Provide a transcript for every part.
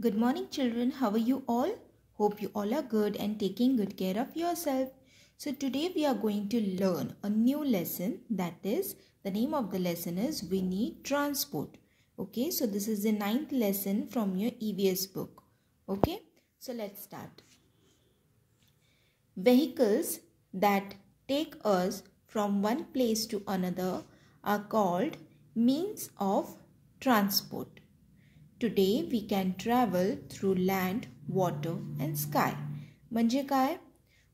Good morning children, how are you all? Hope you all are good and taking good care of yourself. So today we are going to learn a new lesson, that is, the name of the lesson is We Need Transport. Okay, so this is the 9th lesson from your EVS book. Okay, so let's start. Vehicles that take us from one place to another are called means of transport. Today we can travel through land, water and sky. म्हणजे काय?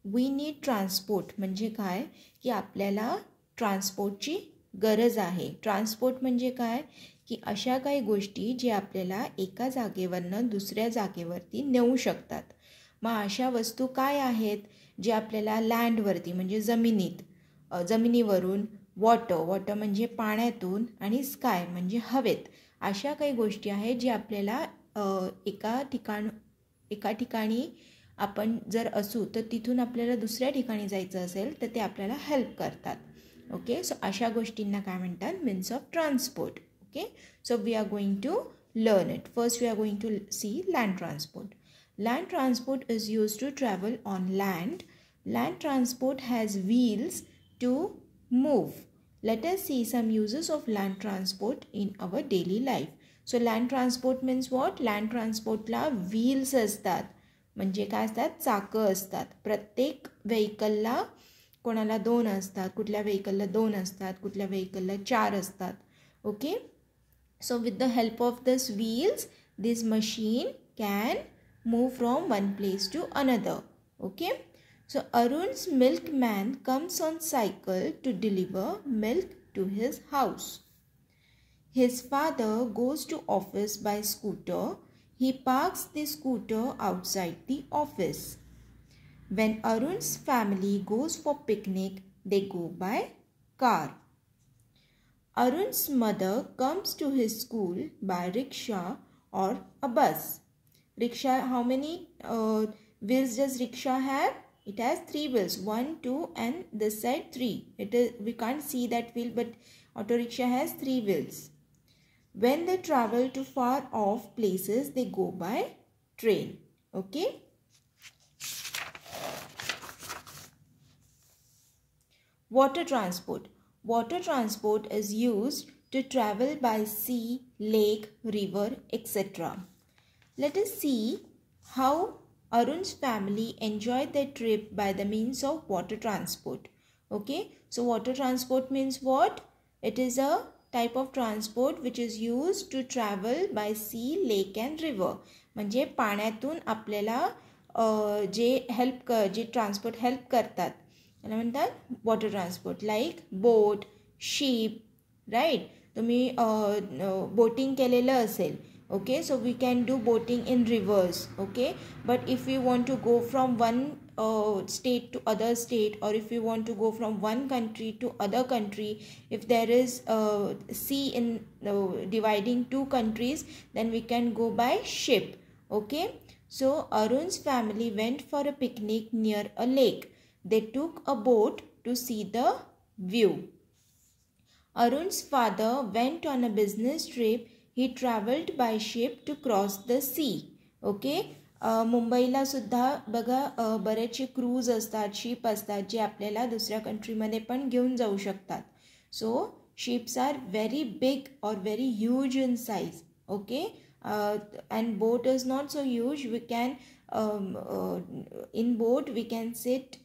We need transport म्हणजे काय? की आपल्याला ट्रान्सपोर्टची गरज आहे. Transport म्हणजे काय? की अशा काही गोष्टी जे आपल्याला एका जागेवरनं दुसऱ्या जागेवरती नेऊ शकतात. मग अशा वस्तू काय आहेत जे आपल्याला लँडवरती म्हणजे जमिनीवरून, वॉटर म्हणजे पाण्यातून आणि स्काय म्हणजे हवेत, अशा काही गोष्टी आहेत जे आपल्याला एका ठिकाणी आपण जर असू तर तिथून आपल्याला दुसऱ्या ठिकाणी जायचं असेल तर ते आपल्याला हेल्प करतात. ओके, सो अशा गोष्टींना काय म्हणतात? Means of transport. Okay, so we are going to learn it. First we are going to see land transport. Land transport is used to travel on land. Land transport has wheels to move. Let us see some uses of land transport in our daily life. So land transport means what? Land transport ला wheels असतात. म्हणजे काय असतात? चाकं असतात. प्रत्येक व्हेकलला कोणाला 2 असतात, कुठल्या व्हेकलला 2 असतात, कुठल्या व्हेकलला 4 असतात. Okay, so with the help of these wheels, this machine can move from one place to another. Okay, so Arun's milkman comes on cycle to deliver milk to his house. His father goes to office by scooter. He parks the scooter outside the office. When Arun's family goes for picnic, they go by car. Arun's mother comes to his school by rickshaw or a bus. Rickshaw, how many wheels does rickshaw have? It has 3 wheels, 1, 2 and this side 3. We can't see that wheel, but auto rickshaw has 3 wheels. When they travel to far off places, they go by train. Okay. Water transport. Water transport is used to travel by sea, lake, river, etc. Let us see how Arun's family enjoyed their trip by the means of water transport. Okay, so water transport means what? It is a type of transport which is used to travel by sea, lake and river. म्हणजे पाण्यातून आपल्याला जे transport help करतात त्याला म्हणतात water transport. Like boat, ship, right. तुम्ही boating केलेलं असेल. Okay, so we can do boating in rivers. Okay, but if you want to go from one state to other state, or if you want to go from one country to other country, if there is sea in dividing 2 countries, then we can go by ship. Okay, so Arun's family went for a picnic near a lake. They took a boat to see the view. Arun's father went on a business trip. He traveled by ship to cross the sea. Okay, मुंबईला सुद्धा बघा बरेचसे cruise असतात, ship असतात जे आपल्याला दुसऱ्या कंट्रीमध्ये पण घेऊन जाऊ शकतात. सो शिप्स आर व्हेरी बिग और very huge in size. Okay, and boat is not so huge. We can in boat we can sit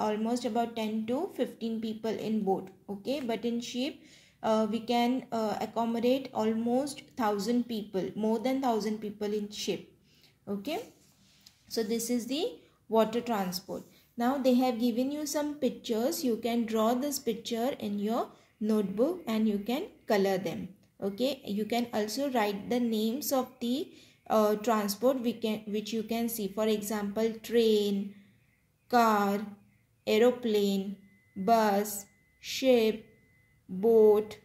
almost about 10 to 15 people in boat. Okay, but in ship we can accommodate almost 1,000 people, more than 1,000 people in ship. Okay, so this is the water transport. Now they have given you some pictures. You can draw this picture in your notebook and you can color them. Okay, you can also write the names of the transport which you can see. For example, train, car, aeroplane, bus, ship, boat,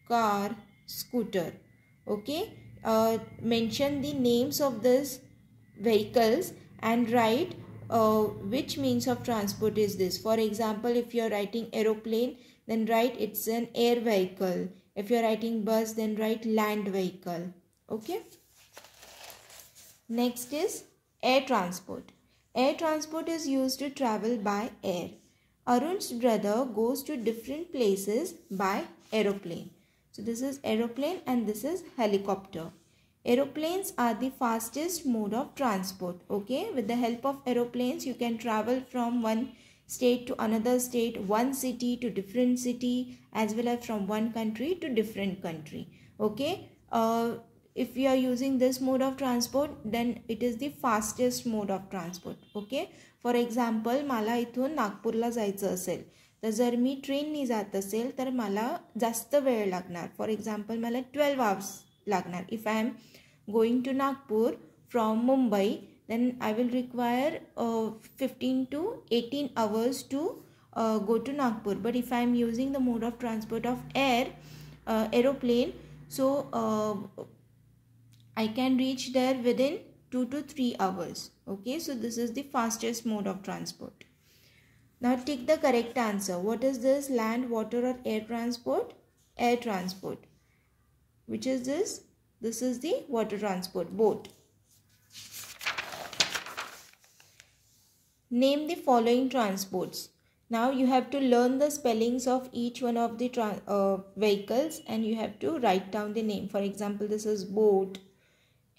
car, scooter. Okay, mention the names of these vehicles and write which means of transport is this. For example, if you are writing aeroplane, then write it's an air vehicle. If you are writing bus, then write land vehicle. Okay, Next is air transport. Air transport is used to travel by air. Arun's brother goes to different places by aeroplane. So this is aeroplane and this is helicopter. Aeroplanes are the fastest mode of transport. Okay, with the help of aeroplanes you can travel from one state to another state, one city to different city, as well as from one country to different country. Okay, if we are using this mode of transport, then it is the fastest mode of transport. Okay, for example मला इथून नागपूरला जायचं असेल तर जर मी ट्रेननी जात असेल तर मला जास्त वेळ लागणार. फॉर एक्झाम्पल मला 12 hours लागणार. If I am going to Nagpur from Mumbai then I will require 15 to 18 hours to go to Nagpur. But if I am using the mode of transport of aeroplane, so I can reach there within 2 to 3 hours. Okay, so this is the fastest mode of transport. Now take the correct answer. What is this? Land, water or air transport? Air transport. Which is this? This is the water transport, boat. Name the following transports. Now you have to learn the spellings of each one of the vehicles and you have to write down the name. For example, this is boat,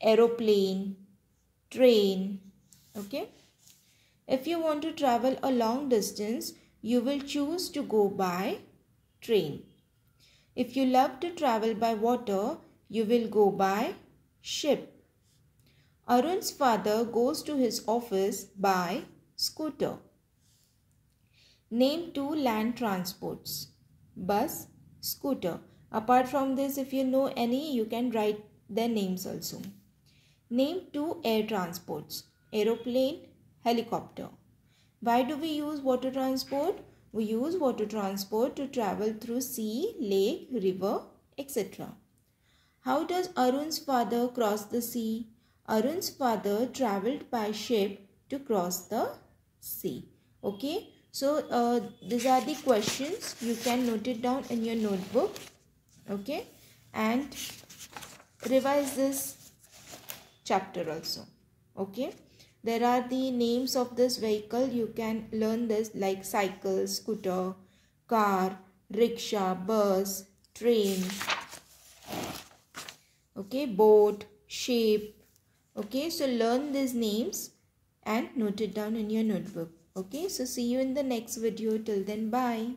aeroplane, train. Okay. If you want to travel a long distance, you will choose to go by train. If you love to travel by water, you will go by ship. Arun's father goes to his office by scooter. Name 2 land transports. Bus, scooter. Apart from this, if you know any, you can write their names also. Name 2 air transports. Aeroplane, helicopter. Why do we use water transport? We use water transport to travel through sea, lake, river, etc. How does Arun's father cross the sea? Arun's father travelled by ship to cross the sea. Okay, so these are the questions. You can note it down in your notebook. Okay, and revise this chapter also. Okay, there are the names of this vehicle. You can learn this like cycle, scooter, car, rickshaw, bus, train. Okay, boat, ship. Okay, so learn these names and note it down in your notebook. Okay, so see you in the next video. Till then, bye.